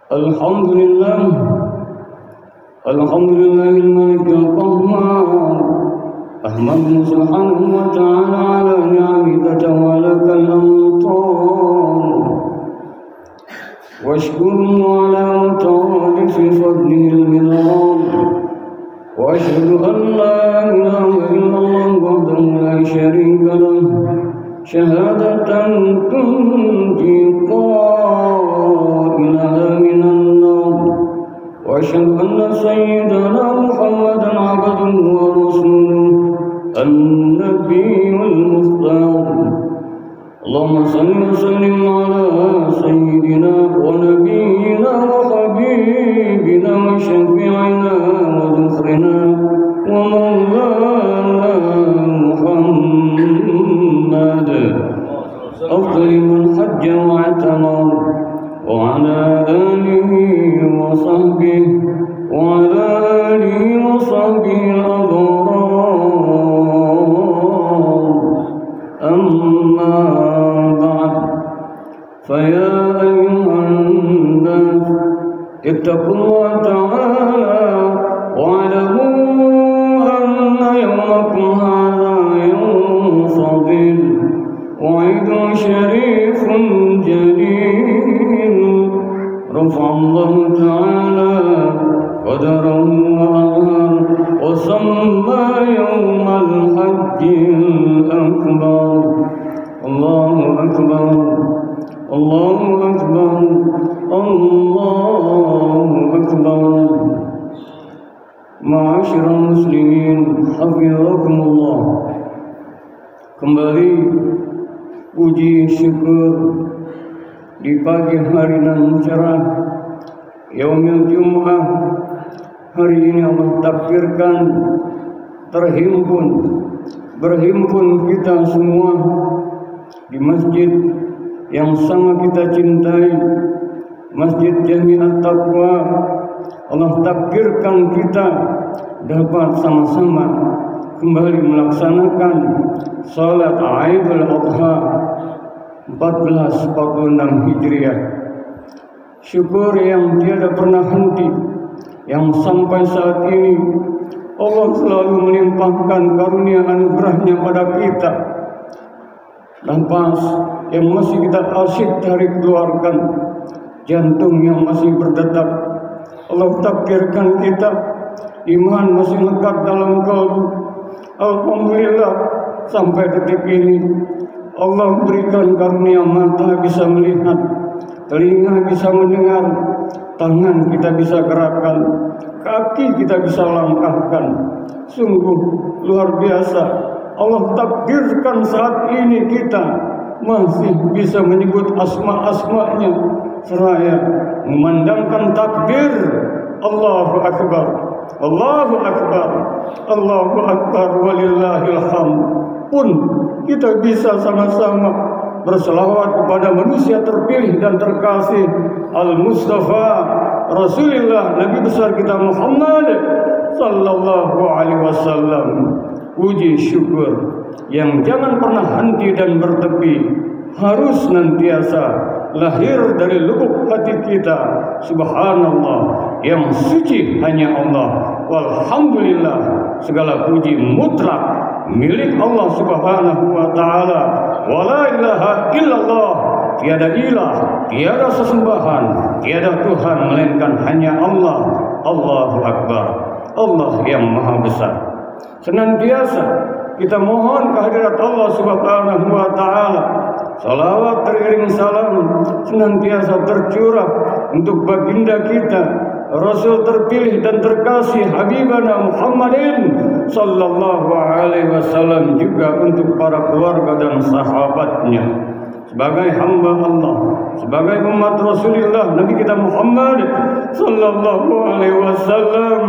Alhamdulillah, Alhamdulillahil malikil qahhar. Ahmadu subhanahu wa ta'ala ala ni'ami tatawalakal amtar. Washkuru ala mutawadifi fadlihil midran. Wa ashhadu an la ilaha illallah wahdahu la syarika lah. Syahadatan tunji qailaha minan nar. Wa ashhadu anna sayyidana Muhammadan abduhu wa rasuluh an-nabiyyul mukhtar. Allahumma salli wa sallim ala sayyidina wa nabiyyina wa habibina wa syafi'ina wa dhukhrina wa maulana Muhammad afdali man hajja wa atamar wa ala alihi wa sahbihi wa ala alihi wa sahbihi al-abrar. Amma ba'd, faya ayyuhan nas ittaqullaha ta'ala wa'lamu anna yawmakum hadha yawmun fadil wa 'idun syarifun jalil. Rafa'allahu ta'ala qadarahu wa azhar wa samma yawmal hajjil akbar. Allahu akbar, Allahu akbar, Allahu akbar. Ma'asyiral muslimin, hafizakumullah. Kembali puji syukur di pagi hari nan cerah Yaumul Jum'ah. Hari ini Allah takdirkan berhimpun kita semua di masjid yang sama kita cintai, Masjid Jami'at Taqwa. Allah takdirkan kita dapat sama-sama kembali melaksanakan salat Aidul Adha 1446 Hijriah. Syukur yang tiada pernah henti, yang sampai saat ini Allah selalu melimpahkan karunia anugerahnya pada kita. Nafas yang masih kita asyik tarik keluarkan, jantung yang masih berdetak, Allah takdirkan kita, iman masih lekat dalam kalbu. Alhamdulillah, sampai detik ini Allah berikan karunia mata bisa melihat, telinga bisa mendengar, tangan kita bisa gerakkan, kaki kita bisa langkahkan. Sungguh luar biasa. Allah takdirkan saat ini kita masih bisa menyebut asma-asma'nya seraya memandangkan takbir Allahu Akbar, Allahu Akbar, Allahu Akbar walillahil hamd. Pun kita bisa sama-sama berselawat kepada manusia terpilih dan terkasih Al-Mustafa Rasulullah Nabi besar kita Muhammad sallallahu alaihi wasallam. Puji syukur yang jangan pernah henti dan bertepi, harus nantiasa lahir dari lubuk hati kita. Subhanallah, yang suci hanya Allah. Walhamdulillah, segala puji mutlak milik Allah Subhanahu wa ta'ala. Wala ilaha illallah, tiada ilah, tiada sesembahan, tiada Tuhan melainkan hanya Allah. Allahu Akbar, Allah yang maha besar. Senantiasa kita mohon kehadirat Allah Subhanahu wa ta'ala. Salawat teriring salam senantiasa tercurah untuk baginda kita, Rasul terpilih dan terkasih Habibana Muhammadin sallallahu alaihi wasallam, juga untuk para keluarga dan sahabatnya. Sebagai hamba Allah, sebagai umat Rasulullah Nabi kita Muhammad sallallahu alaihi wasallam,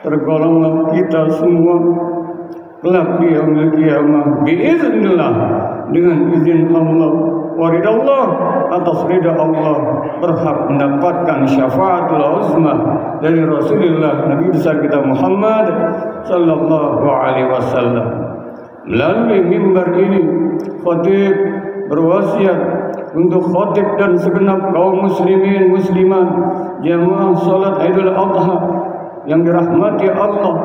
tergolonglah kita semua kelak di yaumil qiyamah biiznillah, dengan izin Allah, waridallah, atas ridha Allah, berhak mendapatkan syafaatul uzma dari Rasulullah Nabi besar kita Muhammad sallallahu alaihi wasallam. Melalui mimbar ini, khatib berwasiat untuk khatib dan segenap kaum muslimin muslimat jamaah salat Idul Adha yang dirahmati Allah,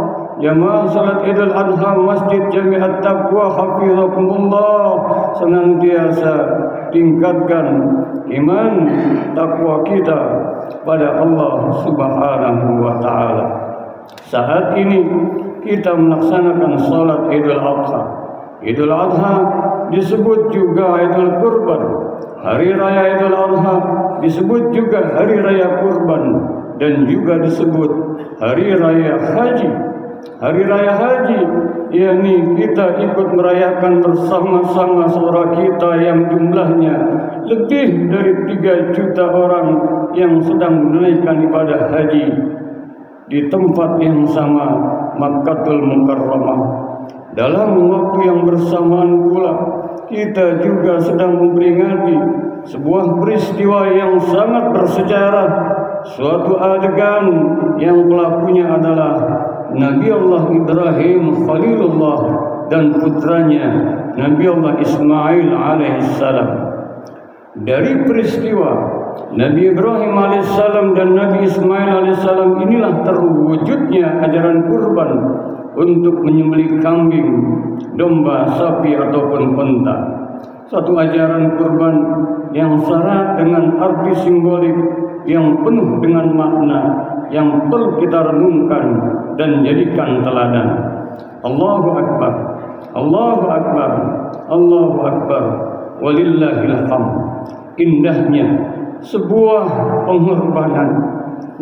jamaah salat Idul Adha Masjid Jami'at Taqwa hafizakumullah, senantiasa tingkatkan iman takwa kita pada Allah Subhanahu wa taala. Saat ini kita melaksanakan salat Idul Adha. Idul Adha disebut juga Idul Kurban. Hari raya Idul Adha disebut juga hari raya kurban dan juga disebut hari raya haji. Hari raya haji, yakni kita ikut merayakan bersama-sama saudara kita yang jumlahnya lebih dari 3 juta orang yang sedang menunaikan ibadah haji di tempat yang sama, Makkatul Mukarramah. Dalam waktu yang bersamaan pula, kita juga sedang memperingati sebuah peristiwa yang sangat bersejarah, suatu adegan yang pelakunya adalah Nabi Allah Ibrahim Khalilullah dan putranya Nabi Allah Ismail alaihissalam. Dari peristiwa Nabi Ibrahim alaihissalam dan Nabi Ismail alaihissalam inilah terwujudnya ajaran kurban untuk menyembelih kambing, domba, sapi ataupun unta. Satu ajaran kurban yang syarat dengan arti simbolik yang penuh dengan makna yang perlu kita renungkan dan jadikan teladan. Allahu Akbar, Allahu Akbar, Allahu Akbar, walillahil hamd. Indahnya sebuah pengorbanan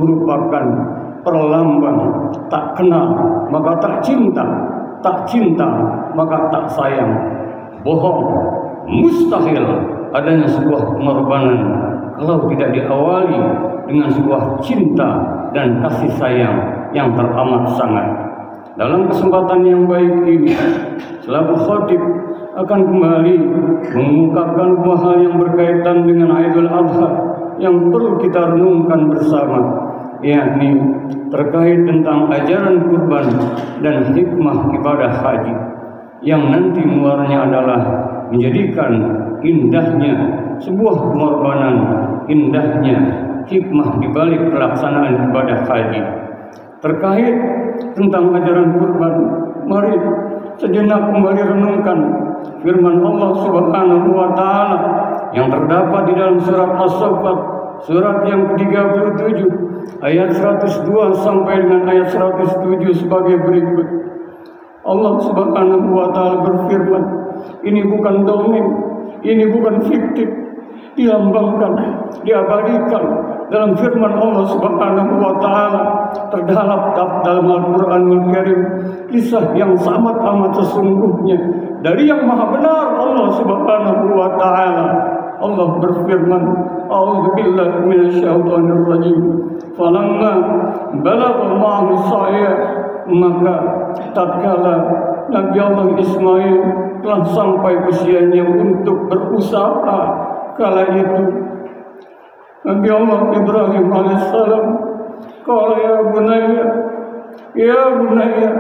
merupakan perlambang tak kenal maka tak cinta, tak cinta maka tak sayang. Bohong, mustahil adanya sebuah pengorbanan kalau tidak diawali dengan sebuah cinta dan kasih sayang yang teramat sangat. Dalam kesempatan yang baik ini, selaku khatib akan kembali mengungkapkan dua hal yang berkaitan dengan Idul Adha yang perlu kita renungkan bersama, yakni terkait tentang ajaran kurban dan hikmah ibadah haji yang nanti muaranya adalah menjadikan indahnya sebuah pengorbanan, indahnya hikmah di balik pelaksanaan ibadah haji. Terkait tentang ajaran kurban, mari sejenak kembali renungkan firman Allah Subhanahu wa taala yang terdapat di dalam surat As-Saffat, surat yang ke-37 ayat 102 sampai dengan ayat 107 sebagai berikut. Allah Subhanahu wa taala berfirman, ini bukan dongeng, ini bukan fiktif, dilambangkan, diabadikan dalam firman Allah Subhanahu wa taala terdapat dalam Al-Qur'anul Karim kisah yang amat sesungguhnya dari yang maha benar Allah Subhanahu wa taala. Allah berfirman, a'udzubillahi minasyaitonir rajim. Falamma balagha ma'ahu sa'ya, maka tatkala Nabi Allah Ismail telah sampai usianya untuk berusaha, kala itu Nabi Allah Ibrahim alaihissalam qala ya bunayya,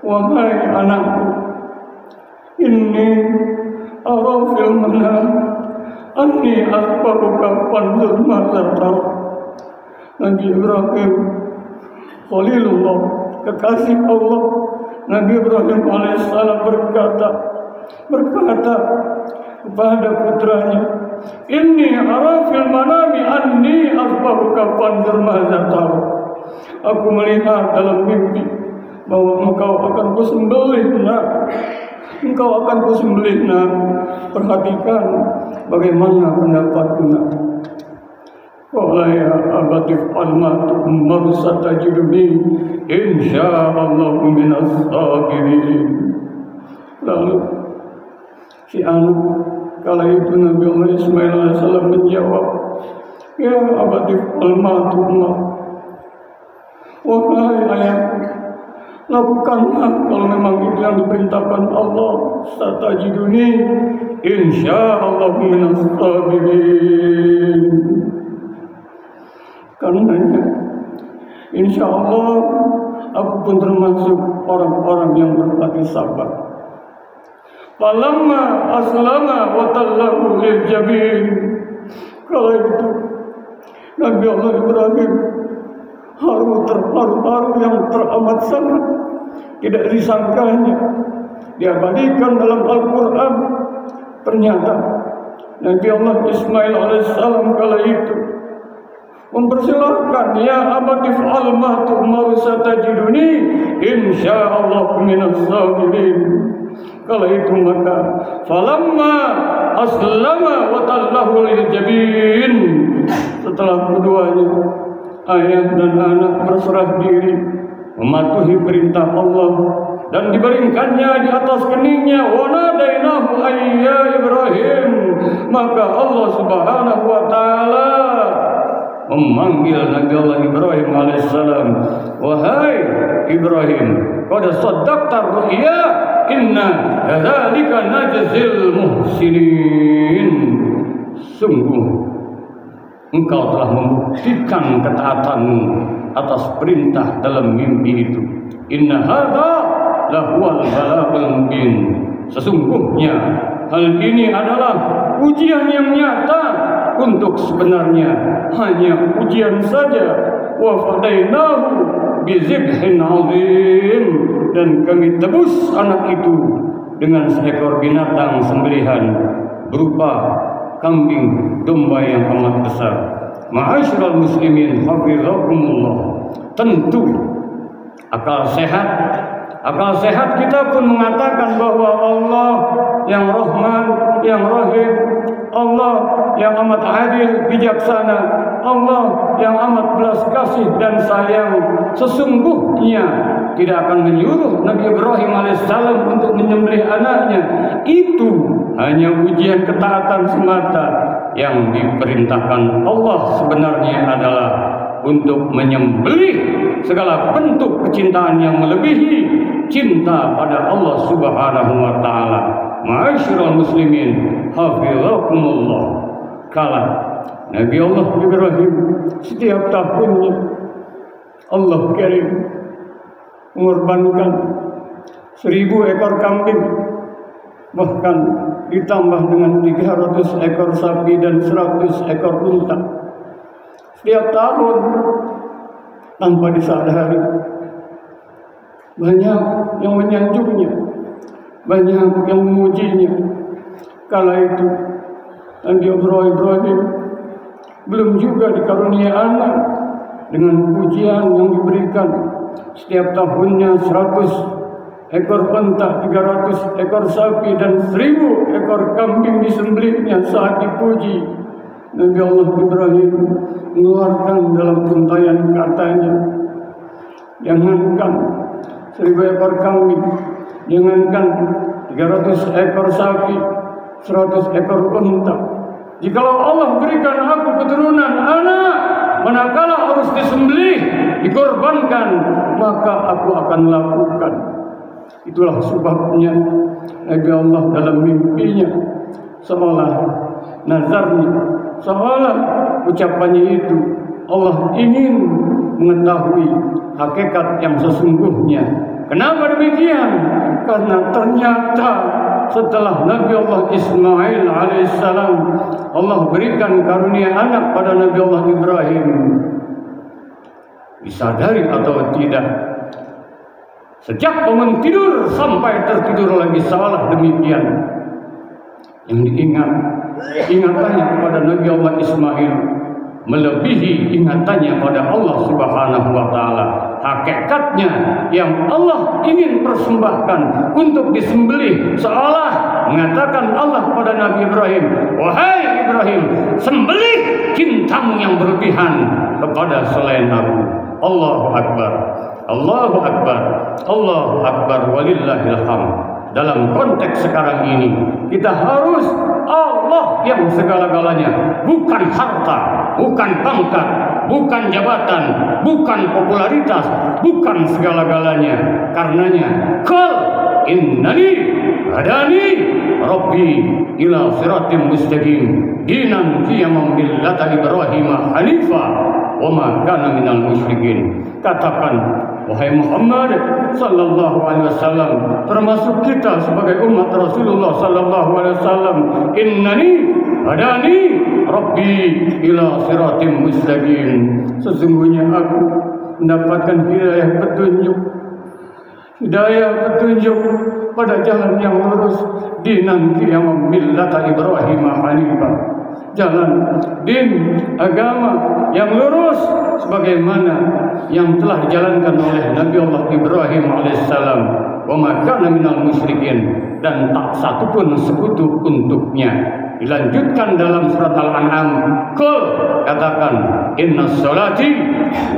wahai anakku, inni ara fil manam anni asbaruka fanzur madza tara. Nabi Ibrahim Khalilullah, kekasih Allah, Nabi Ibrahim alaihissalam berkata kepada putranya, inni ara fil manami anni asbahuka fanzur madza tara. Aku melihat dalam mimpi bahwa engkau akan kusembelih nak. Engkau akan kusembelih nak. Perhatikan bagaimana pendapatku nak. Qala ya abati fa'alma tu'mar satajiduni insyaallah minas sabirin. Lalu si anak kala itu Nabi Allah Ismail alaihissalam menjawab, ya abati fa'alma tu'mar, wahai ayahku, lakukanlah kalau memang itu yang diperintahkan Allah. Satajiduni insyaallah minas sabirin. Karenanya insyaallah aku pun termasuk orang-orang yang berhati sabar. Falamma aslama wa tallahu lil jabin. Kala itu Nabi Allah Ibrahim haru yang teramat sangat tidak disangkanya diabadikan dalam Al-Quran. Ternyata Nabi Allah Ismail alaihissalam kala itu mempersilahkan, ya abati fa'al ma tu'mar satajiduni insyaallah minas sabirin. Kala itu maka falamma aslama wa tallahu lil jabin, setelah keduanya ayah dan anak berserah diri mematuhi perintah Allah dan dibaringkannya di atas keningnya, wa nadainahu ayya Ibrahim, maka Allah Subhanahu wa taala memanggil Nabi Allah Ibrahim alaihissalam, wahai Ibrahim, qad saddaqta ru'ya inna kadzalika najzil muhsinin. Sungguh engkau telah membuktikan ketaatanmu atas perintah dalam mimpi itu. Inna hadza lahuwal balagul mubin. Sesungguhnya hal ini adalah ujian yang nyata. Untuk sebenarnya hanya ujian saja. Wa fadainahu bizibhin azim, dan kami tebus anak itu dengan seekor binatang sembelihan berupa kambing domba yang amat besar. Ma'asyiral muslimin hafizakumullah. Tentu akal sehat kita pun mengatakan bahwa Allah yang Rahman, yang Rahim, Allah yang amat adil, bijaksana, Allah yang amat belas kasih dan sayang, sesungguhnya tidak akan menyuruh Nabi Ibrahim alaihissalam untuk menyembelih anaknya. Itu hanya ujian ketaatan semata. Yang diperintahkan Allah sebenarnya adalah untuk menyembelih segala bentuk kecintaan yang melebihi cinta pada Allah Subhanahu wa taala. Ma'asyiral muslimin hafizakumullah. Kala Nabi Allah Ibrahim setiap tahunnya Allah kirim mengorbankan 1000 ekor kambing, bahkan ditambah dengan 300 ekor sapi dan 100 ekor unta setiap tahun tanpa disadari. Banyak yang menyanjungnya, banyak yang memujinya. Kala itu Nabi Ibrahim belum juga dikarunia anak. Dengan pujian yang diberikan setiap tahunnya 100 ekor unta, 300 ekor sapi dan 1000 ekor kambing disembelihnya saat dipuji. Nabi Allah Ibrahim mengeluarkan dalam untayan katanya, jangankan 1000 ekor kambing, jangankan 300 ekor sapi, 100 ekor unta, jikalau Allah berikan aku keturunan anak, manakala harus disembelih, dikorbankan, maka aku akan lakukan. Itulah sebabnya Nabi Allah dalam mimpinya seolah nazarnya, seolah ucapannya itu Allah ingin mengetahui hakikat yang sesungguhnya. Kenapa demikian? Karena ternyata setelah Nabi Allah Ismail alaihissalam Allah berikan karunia anak pada Nabi Allah Ibrahim, disadari atau tidak, sejak bangun tidur sampai tertidur lagi salah demikian, yang ingatannya kepada Nabi Allah Ismail melebihi ingatannya pada Allah Subhanahu wa taala. Hakikatnya yang Allah ingin persembahkan untuk disembelih, seolah mengatakan Allah kepada Nabi Ibrahim, wahai Ibrahim, sembelih cintamu yang berlebihan kepada selain aku. Allahu Akbar, Allahu Akbar, Allahu Akbar, walillahil hamd. Dalam konteks sekarang ini kita harus Allah yang segala-galanya, bukan harta, bukan pangkat, bukan jabatan, bukan popularitas, bukan segala-galanya. Karenanya, qul innani hadani rabbi ila siratim mustaqim dinan qiyaman millata Ibrahim hanifa wa ma kana minal musyrikin. Katakan, wahai Muhammad sallallahu alaihi wasallam, termasuk kita sebagai umat Rasulullah sallallahu alaihi wasallam, innani hadani rabbi ila siratim mustaqim, sesungguhnya aku mendapatkan hidayah petunjuk pada jalan yang lurus, dinan qiyam millata Ibrahim hanifah, jalan din agama yang lurus sebagaimana yang telah dijalankan oleh Nabi Allah Ibrahim alaihissalam, wa ma kana minal musyrikin, dan tak satu pun sekutu untuknya. Dilanjutkan dalam surat Al-An'am, qul, katakan, inna sholati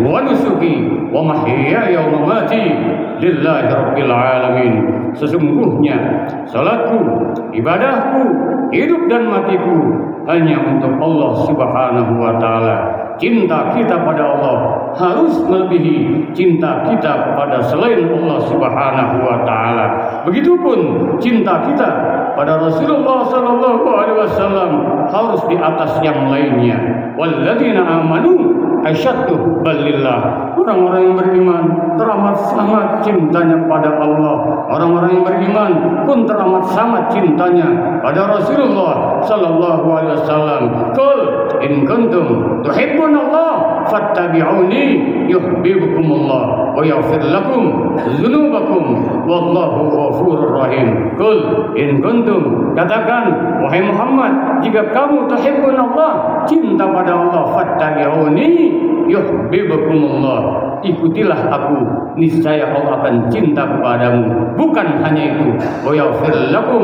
wa nusuki wa mahyaya wa mamati lillahi rabbil alamin, sesungguhnya salatku, ibadahku, hidup dan matiku hanya untuk Allah subhanahu wa ta'ala. Cinta kita pada Allah harus melebihi cinta kita pada selain Allah subhanahu wa ta'ala. Begitupun cinta kita pada Rasulullah sallallahu alaihi wasallam harus di atas yang lainnya. Walladzina amanu asyaddu balillah, orang-orang yang beriman teramat sangat cintanya pada Allah. Orang-orang yang beriman pun teramat sangat cintanya pada Rasulullah sallallahu alaihi wasallam. Qul in kuntum tuhibbunallah fattabi'uni yuhibbukumullah wa yaghfir lakum dzunubakum wallahu ghafurur rahim. Qul in kuntum, katakan wahai Muhammad, jika kamu tuhibbunallah, cinta pada Allah, fattabi'uni yuhibbukumullah, ikutilah aku, niscaya Allah akan cinta kepadamu. Bukan hanya itu, wa yaghfir lakum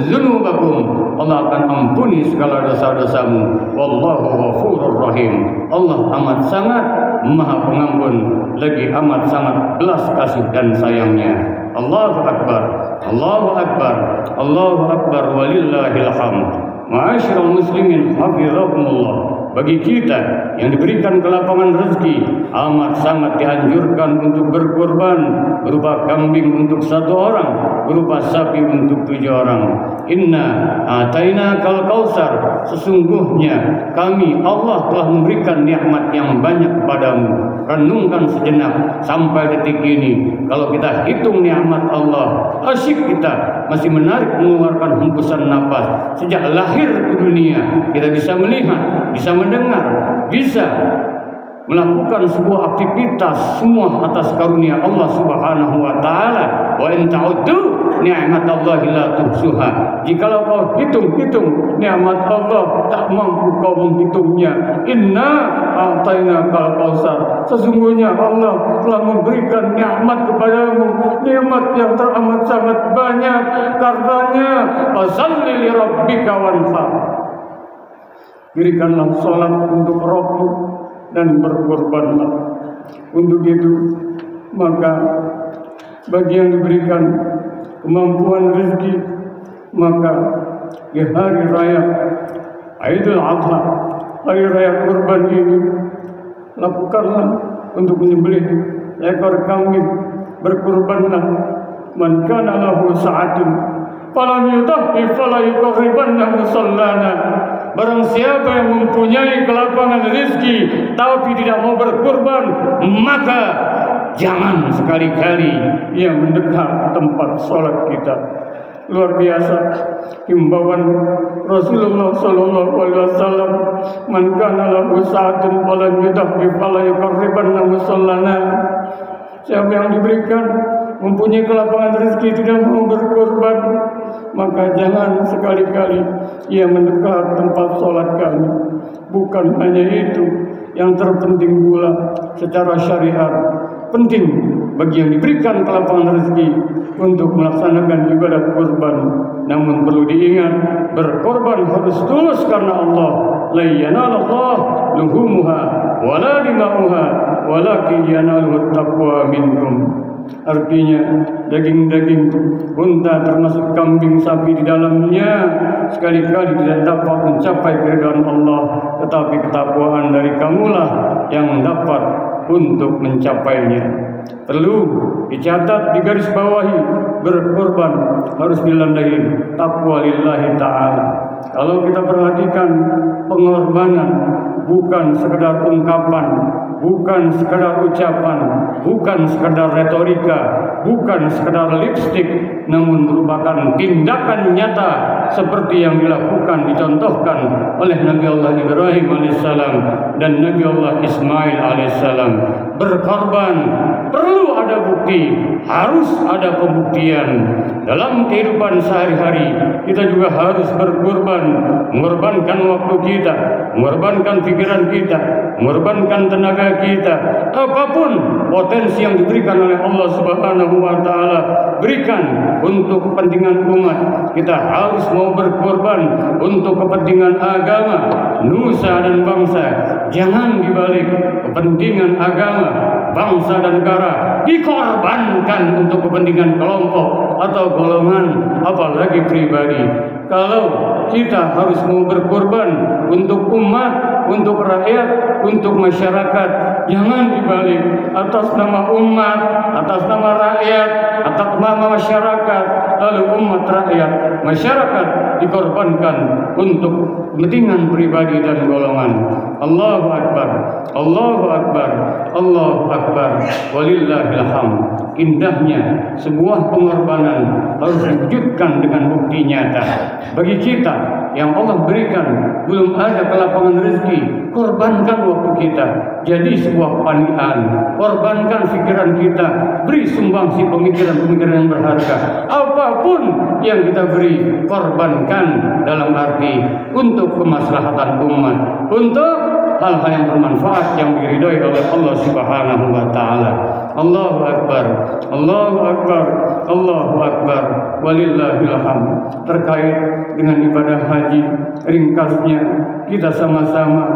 dzunubakum, Allah akan ampuni segala dosa-dosamu, wallahu ghafurur rahim, Allah amat sangat Maha Pengampun, lagi amat sangat belas kasih dan sayangnya. Allahu Akbar, Allahu Akbar, Allahu Akbar, walillahil hamd. Ma'asyiral muslimin hafizakumullah. Bagi kita yang diberikan kelapangan rezeki, amat sangat dianjurkan untuk berkorban, berupa kambing untuk 1 orang, berupa sapi untuk 7 orang. Inna ataina kal kausar, sesungguhnya kami Allah telah memberikan nikmat yang banyak kepadamu. Renungkan sejenak sampai detik ini, kalau kita hitung nikmat Allah, asyik kita masih menarik mengeluarkan hembusan napas. Sejak lahir ke dunia kita bisa melihat, bisa mendengar, bisa melakukan sebuah aktivitas, semua atas karunia Allah subhanahu wa ta'ala. Wa in ta'uddu ni'matallahi la tuhsuha, jikalau kau hitung-hitung nikmat Allah, tak mampu kau menghitungnya. Inna a'taina kal kausar, sesungguhnya Allah telah memberikan nikmat kepadamu, nikmat yang teramat sangat banyak. Karenanya fasholli li rabbika wanhar, dirikanlah salat untuk Rabbmu dan berkorbanlah. Untuk itu maka bagi yang diberikan kemampuan rezeki, maka di hari raya Idul Adha, hari raya kurban ini, lakukanlah untuk menyembelih ekor kambing, berkurbanlah. Man kana lahu sa'atun falam yudahhi fala yuqribanna musallana, barang siapa yang mempunyai kelapangan rezeki tapi tidak mau berkurban, maka jangan sekali-kali ia mendekat tempat sholat kita. Luar biasa himbauan Rasulullah sallallahu alaihi wasallam, man kana lahu sa'atun falam yudahhi fala yuqribanna musallana, siapa yang diberikan mempunyai kelapangan rezeki tidak mau berkorban, maka jangan sekali-kali ia mendekat tempat sholat kami. Bukan hanya itu, yang terpenting pula secara syariat, penting bagi yang diberikan kelapangan rezeki untuk melaksanakan ibadah kurban. Namun perlu diingat, berkorban harus tulus karena Allah. La yanalullah luhumuha wala dima'uha walakin yanaluhu taqwa minkum. Artinya daging-daging unta termasuk kambing, sapi di dalamnya sekali-kali tidak dapat mencapai keridhaan Allah, tetapi ketakwaan dari kamulah yang dapat untuk mencapainya. Perlu dicatat, digarisbawahi, berkorban harus dilandai takwa lillahi ta'ala. Kalau kita perhatikan, pengorbanan bukan sekedar ungkapan, bukan sekedar ucapan, bukan sekedar retorika, bukan sekedar lipstik, namun merupakan tindakan nyata seperti yang dilakukan, dicontohkan oleh Nabi Allah Ibrahim alaihissalam dan Nabi Allah Ismail alaihissalam. Berkorban perlu ada bukti, harus ada pembuktian. Dalam kehidupan sehari-hari kita juga harus berkorban, mengorbankan waktu kita, mengorbankan pikiran kita, mengorbankan tenaga kita. Apapun potensi yang diberikan oleh Allah Subhanahu wa taala, berikan untuk kepentingan umat. Kita harus mau berkorban untuk kepentingan agama, nusa dan bangsa. Jangan dibalik kepentingan agama, bangsa dan negara dikorbankan untuk kepentingan kelompok atau golongan, apalagi pribadi. Kalau kita harus mau berkorban untuk umat, untuk rakyat, untuk masyarakat, jangan dibalik atas nama umat, atas nama rakyat, atas nama masyarakat, lalu umat, rakyat, masyarakat dikorbankan untuk kepentingan pribadi dan golongan. Allahu Akbar, Allahu Akbar, Allahu Akbar, walillahil hamd. Indahnya sebuah pengorbanan harus diwujudkan dengan bukti nyata. Bagi kita yang Allah berikan belum ada kelapangan rezeki, korbankan waktu kita jadi sebuah panian, korbankan pikiran kita, beri sumbangsi pemikiran-pemikiran yang berharga. Apapun yang kita beri, korbankan dalam arti untuk kemaslahatan umat, untuk hal-hal yang bermanfaat yang diridhoi oleh Allah Subhanahu wa taala. Allahu Akbar, Allahu Akbar, Allahu Akbar, walillahil hamd. Terkait dengan ibadah haji, ringkasnya kita sama-sama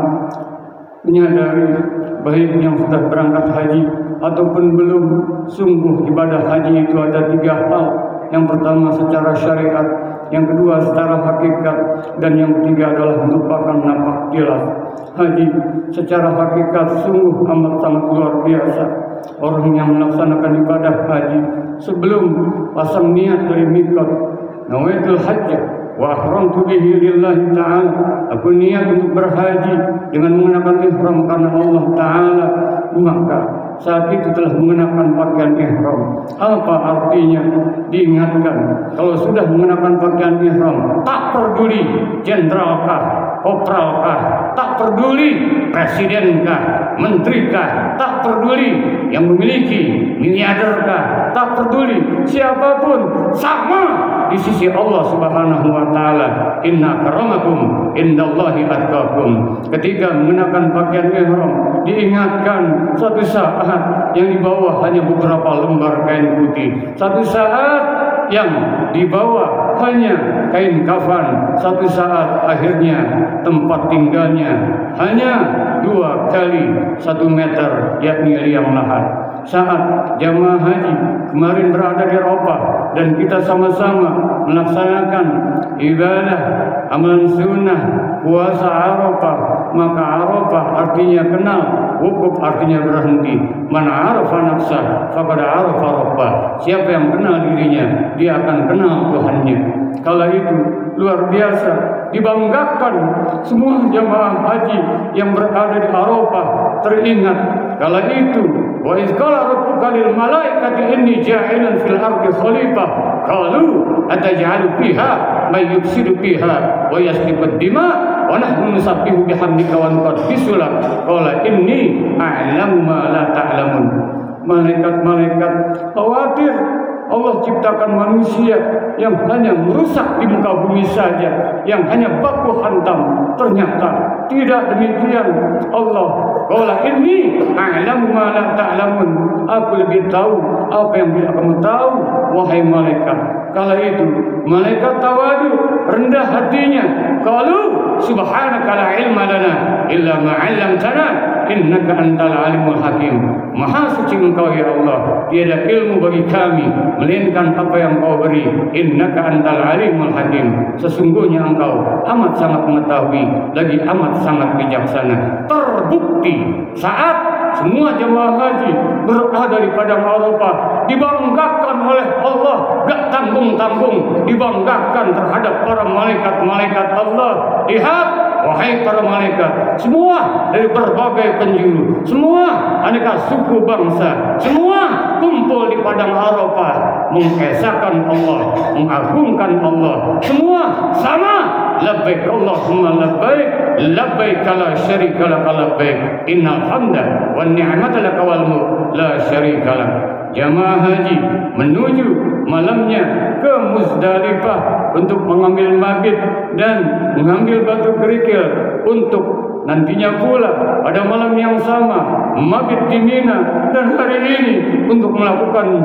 menyadari, baik yang sudah berangkat haji ataupun belum, sungguh ibadah haji itu ada 3 hal. Yang pertama secara syariat, yang kedua secara hakikat, dan yang ketiga adalah merupakan napak tilas. Haji secara hakikat sungguh amat sangat luar biasa. Orang yang melaksanakan ibadah haji sebelum pasang niat dari mikot, nawaitul hajj wa ahramtu bihi lillahi ta'ala, aku niat untuk berhaji dengan mengenakan ihram karena Allah Ta'ala, maka saat itu telah mengenakan pakaian ihram. Apa artinya? Diingatkan, kalau sudah mengenakan pakaian ihram, tak peduli jenderalkah, kopralkah, tak peduli presidenkah, menterikah, tak peduli yang memiliki miliarderkah, tak peduli siapapun, sama di sisi Allah Subhanahu wa taala. Inna karamakum indallahi atqakum. Ketika mengenakan pakaian ihram, diingatkan satu saat yang di bawah hanya beberapa lembar kain putih, satu saat yang di bawah hanya kain kafan, satu saat akhirnya tempat tinggalnya hanya 2 kali 1 meter, yakni liang lahat. Saat jamaah haji kemarin berada di Arafah dan kita sama-sama melaksanakan ibadah amalan sunnah puasa Arafah, maka Arafah artinya kenal, wukuf artinya berhenti. Man arafa nafsah faqad arafa rabbah. Siapa yang kenal dirinya, dia akan kenal Tuhannya. Kala itu luar biasa dibanggakan semua jamaah haji yang berada di Arafah, teringat kala itu, wa iz qala rabbuka lil malaikati inni ja'ilun fil ardi khalifah qalu ataj'alu fiha may yufsidu fiha wa yasfiku ad-dima wa nahnu nusabbihu bihamdika wa nuqaddisu lak qala inni a'lamu ma la ta'lamun. Malaikat-malaikat khawatir Allah ciptakan manusia yang hanya merusak di muka bumi saja, yang hanya baku hantam. Ternyata tidak demikian. Allah qala inni a'lamu ma la ta'lamun. Aku lebih tahu apa yang tidak kamu tahu, wahai malaikat. Kala itu malaikat tawadu, rendah hatinya. Qalu subhanaka la ilma lana illa ma 'allamtana innaka antal alimul hakim. Maha suci Engkau ya Allah, tiada ilmu bagi kami melainkan apa yang Kau beri. Innaka antal alimul hakim. Sesungguhnya Engkau amat sangat mengetahui, lagi amat sangat bijaksana. Terbukti saat semua jemaah haji berada di padang Arafah, dibanggakan oleh Allah, gak tanggung-tanggung, dibanggakan terhadap para malaikat-malaikat Allah. Lihat, wahai para malaikat, semua dari berbagai penjuru, semua aneka suku bangsa, semua kumpul di padang Arafah, mengesahkan Allah, mengagungkan Allah. Semua sama, labbaik Allahumma labbaik, labbaik la syarika lak labbaik, innal hamda wan ni'mata lak wal mulk la syarika lak. Jamaah haji menuju malamnya ke Muzdalifah untuk mengambil mabit dan mengambil batu kerikil untuk nantinya pula pada malam yang sama mabit di Mina, dan hari ini untuk melakukan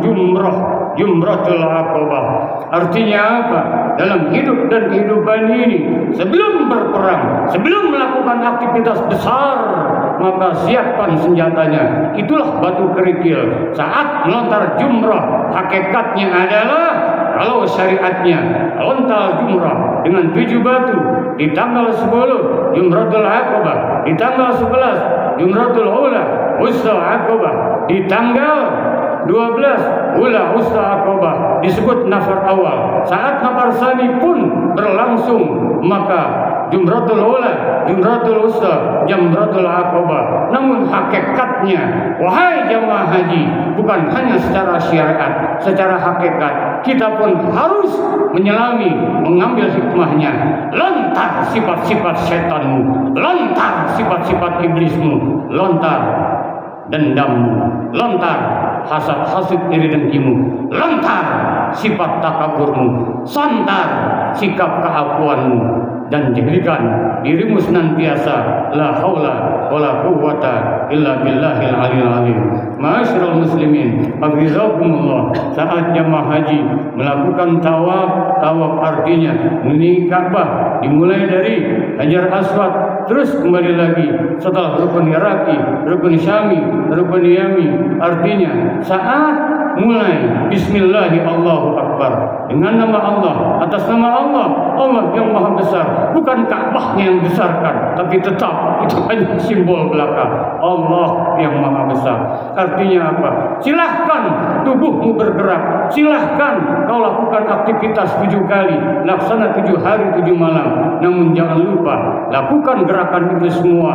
Jumratul Aqabah. Artinya apa? Dalam hidup dan kehidupan ini, sebelum berperang, sebelum melakukan aktivitas besar, maka siapkan senjatanya. Itulah batu kerikil. Saat melontar jumrah, hakikatnya adalah, kalau syariatnya lontar jumrah dengan 7 batu, di tanggal 10 Jumratul Aqabah, di tanggal 11 Jumratul Ula Wusta Aqabah, di tanggal 12 Ula Wusta Aqabah disebut nafar awal. Saat nafar sani pun berlangsung, maka Jumratul Ula, Jumratul Wusta, Jamratul Aqabah. Namun hakikatnya, wahai jamaah haji, bukan hanya secara syariat, secara hakikat kita pun harus menyelami, mengambil hikmahnya. Lontar sifat-sifat setanmu, lontar sifat-sifat iblismu, lontar dendammu, lontar hasad-hasad iri dengkimu, lontar sifat takaburmu, santar sikap keakuanmu, dan jadikan dirimu senantiasa la haula wala quwwata illa billahil aliyil azim. Ma'asyiral muslimin, hafizakumullah, saat jamaah haji melakukan tawaf artinya menuju Ka'bah, dimulai dari Hajar Aswad, terus kembali lagi setelah rukun Iraqi, rukun Syami, rukun Yami. Artinya saat mulai bismillahi Allahu Akbar, dengan nama Allah, atas nama Allah, Allah yang maha besar. Bukan Ka'bahnya yang besarkan, tapi tetap itu hanya simbol belaka. Allah yang maha besar. Artinya apa? Silahkan tubuhmu bergerak, silahkan kau lakukan aktivitas 7 kali, laksana 7 hari 7 malam. Namun jangan lupa lakukan gerakan itu semua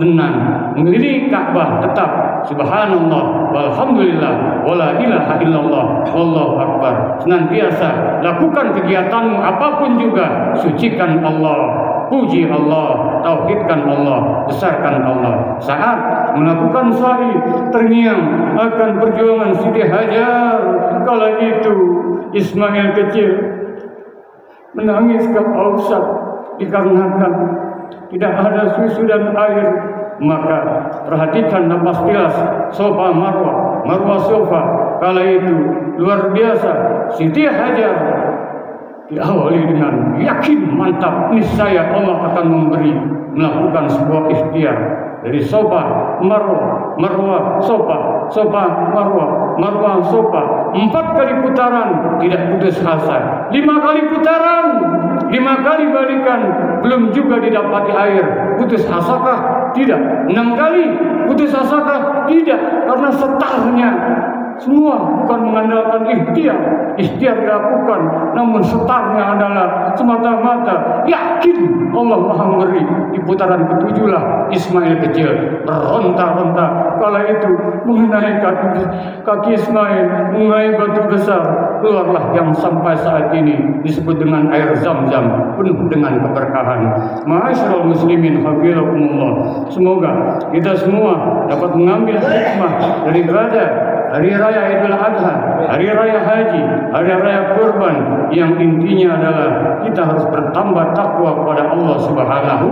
dengan mengelilingi Ka'bah. Tetap subhanallah walhamdulillah wala ilaha illallah wallahu akbar. Senantiasa lakukan kegiatanmu apapun juga, sucikan Allah, puji Allah, tauhidkan Allah, besarkan Allah. Saat melakukan sa'i, terngiang akan perjuangan Siti Hajar. Kala itu Ismail kecil menangis kehabisan dikarenakan tidak ada susu dan air. Maka perhatikan nafas pilas, sofa marwah, marwah sofa. Kala itu luar biasa, Siti Hajar diawali dengan yakin mantap, niscaya Allah akan memberi, melakukan sebuah ikhtiar dari sofa marwah, marwah sofa, sofa marwah, marwah sofa. 4 kali putaran tidak putus asa, 5 kali putaran, 5 kali balikan, belum juga didapati air. Putus asakah? Tidak. 6 kali putus asakah? Tidak. Karena setarnya semua bukan mengandalkan ikhtiar. Ikhtiar dilakukan, namun setarnya adalah semata-mata yakin Allah maha memberi. Di putaran ke-7 lah Ismail kecil beronta-onta. Kala itu mengenai kaki Ismail, mengenai batu besar, keluarlah yang sampai saat ini disebut dengan air Zam-Zam, penuh dengan keberkahan. Ma'asyiral muslimin hafizakumullah, semoga kita semua dapat mengambil hikmah daripada hari raya Idul Adha, hari raya haji, hari raya kurban, yang intinya adalah kita harus bertambah takwa kepada Allah Subhanahu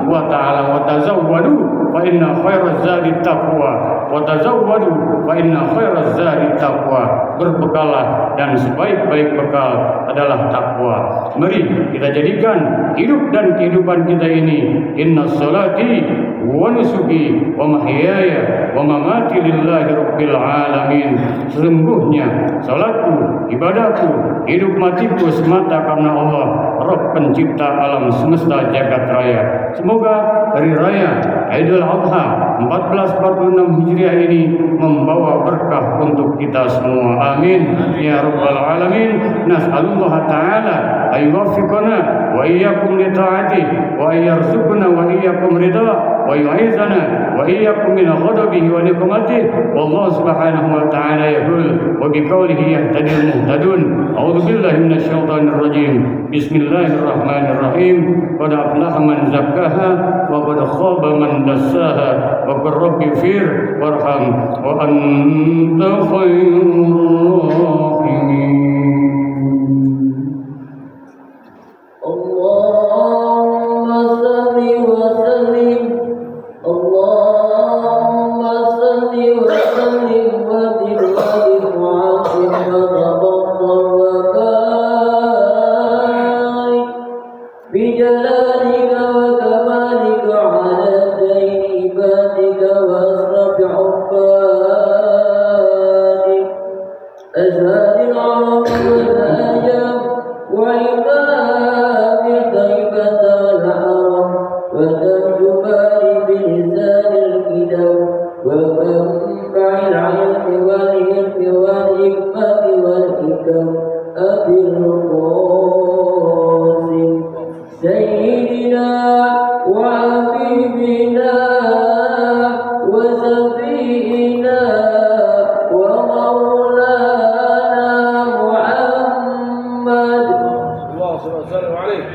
wa taala. Wa tazawwadu fa inna khairaz zadi taqwa, wa tazawwadu fa inna khairaz zadi taqwa. Berbekalah dan sebaik-baik bekal adalah takwa. Mari kita jadikan hidup dan kehidupan kita ini, inna salati wa nusuki wa mahyaya wa mamati lillahi rabbil alamin. Sesungguhnya salatku, ibadahku, hidup matiku semata karena Allah Rabb pencipta alam semesta jagat raya. Semoga hari raya Idul Adha 1446 Hijriah ini membawa berkah untuk kita semua. Amin ya rabbal alamin. Nas'alullah ta'ala ayyuwaffiqana wa iyyakum li ta'atihi wa ayyarzuqna wa iyyakum ridha wa yu'izana wa iyyakum min ghadabihi wa niqmatihi. Wallahu subhanahu wa ta'ala yaqul wa biqaulihi yahtadil muhtadun. A'udzu billahi minasyaitonir rajim. Bismillahirrahmanirrahim. Qad aflaha man zakkaha wa qad khaba man dassaha wa qur rabbi fir warham wa anta khairur rahimin. Allahumma salli wa sallim, Allahumma salli wa sallim wa billahi mu'afim wa tabaddal wa barik bi jalalika wa kamalika ala zaini ibadika wa asrafi ubbadik azhadil arab wal ajam wa imam الطيبة والعرب وترجمان بلسان الكتاب ومنبع العلم والعلم والحكمة والحكم أبي القاسم سيدنا وحبيبنا وسفينا ومولانا محمد. اللهم صل وسلم عليه.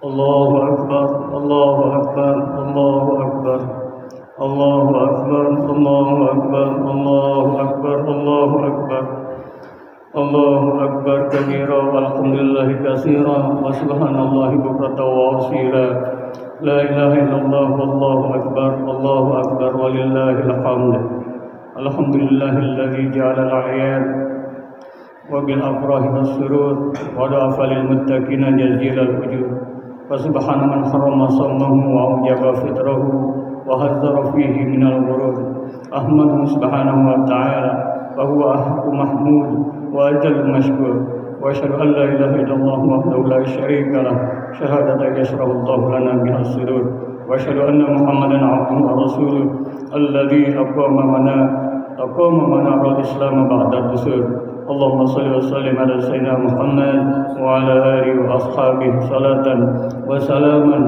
Allahu Akbar, Allahu Akbar, Allahu Akbar, Allahu Akbar, Allahu Akbar, Allahu Akbar, Allahu Akbar, Allahu Akbar kabira walhamdulillahi katsira wa subhanallahi bukratan wa asila. La ilaha illallah wallahu akbar, Allahu akbar walillahil hamd. Alhamdulillahilladzi ja'ala al-a'yad wa bil afrahi was-surur wa dafa lil muttaqina jazilal ujur. فسبحان من حرم صومه وأوجب فطره وحذر فيه من الغرور. أحمده سبحانه وتعالى وهو أحق محمود وأجل مشكور. وأشهد أن لا إله إلا الله وحده لا شريك له شهادة يشرح الله لنا بها الصدور. وأشهد أن محمدا عبده ورسوله الذي أقام منار الإسلام بعد الدستور. اللهم صل وسلم على سيدنا محمد وعلى آله وأصحابه صلاة وسلاما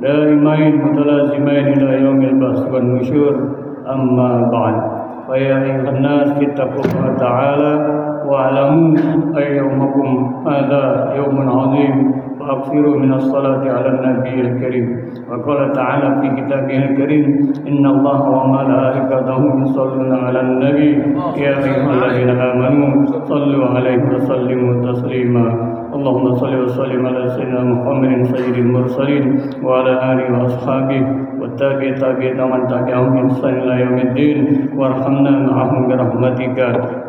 دائمين متلازمين إلى يوم البعث والنشور. أما بعد فيا أيها الناس اتقوا الله تعالى واعلموا أن يومكم هذا يوم عظيم فأكثروا من الصلاة على النبي الكريم. وقال تعالى في كتابه الكريم إن الله وملائكته يصلون على النبي يا أيها الذين آمنوا صلوا عليه وسلموا تسليما. اللهم صل وسلم على سيدنا محمد سيد المرسلين وعلى آله وأصحابه والتابعين ومن تبعهم بإحسان إلى يوم الدين وارحمنا معهم برحمتك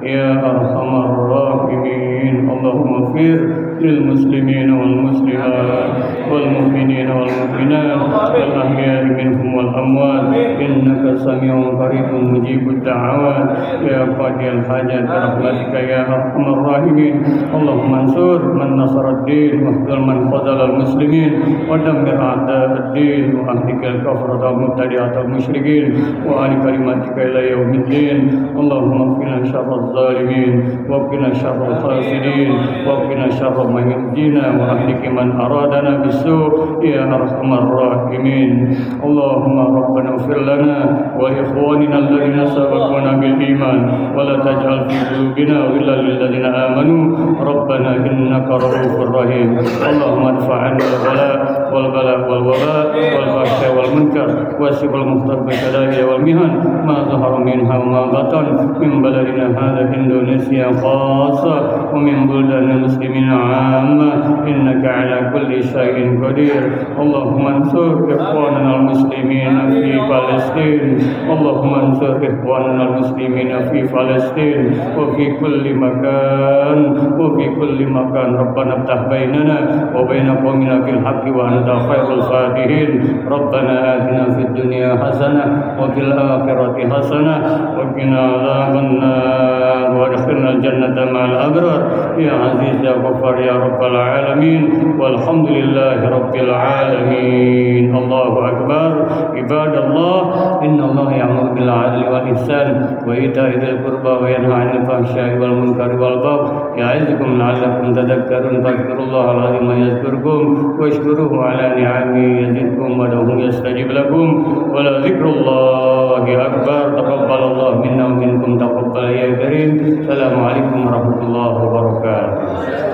يا أرحم الراحمين. اللهم اغفر للمسلمين والمسلمات والمؤمنين والمؤمنات والأحياء منهم والأموات إنك سميع قريب مجيب الدعوات يا قاضي الحاجات برحمتك يا أرحم الراحمين. اللهم انصر من نصر الدين واخذل من خذل المسلمين ودمر أعداء الدين وأهلك الكفرة والمبتدعة المشركين وأهل كلمتك إلى يوم الدين. اللهم اكفنا شر الظالمين وقنا شر الحاسدين وقنا شر من يؤذينا وأهلك من أرادنا بالسوء يا أرحم الراحمين. اللهم ربنا اغفر لنا ولإخواننا الذين سبقونا بالإيمان ولا تجعل في قلوبنا غلا للذين آمنوا ربنا إنك رؤوف رحيم. اللهم ادفع عنا البلاء والوباء والفحشاء والمنكر واسق المختار بالشدائد والمهن ما ظهر منها وما بطن من بلدنا هذا إندونيسيا خاصة ومن بلدان المسلمين عامة إنك إنك على كل شيء قدير اللهم انصر إخواننا المسلمين في فلسطين اللهم انصر إخواننا المسلمين في فلسطين وفي كل مكان ربنا افتح بيننا وبين قومنا بالحق وأنت خير الفاتحين ربنا آتنا في الدنيا حسنة وفي الآخرة حسنة وقنا عذاب النار وادخلنا الجنة مع الأبرار يا عزيز يا غفار يا رب العالمين والحمد لله رب العالمين الله أكبر عباد الله إن الله يأمر بالعدل والإحسان وإيتاء ذي القربى وينهى عن الفحشاء والمنكر والبغي يعظكم لعلكم تذكرون فاذكروا الله العظيم يذكركم واشكروه على نعمه يزدكم ودعوه يستجب لكم ولذكر الله أكبر تقبل الله منا ومنكم تقبل يا كريم السلام عليكم ورحمة الله وبركاته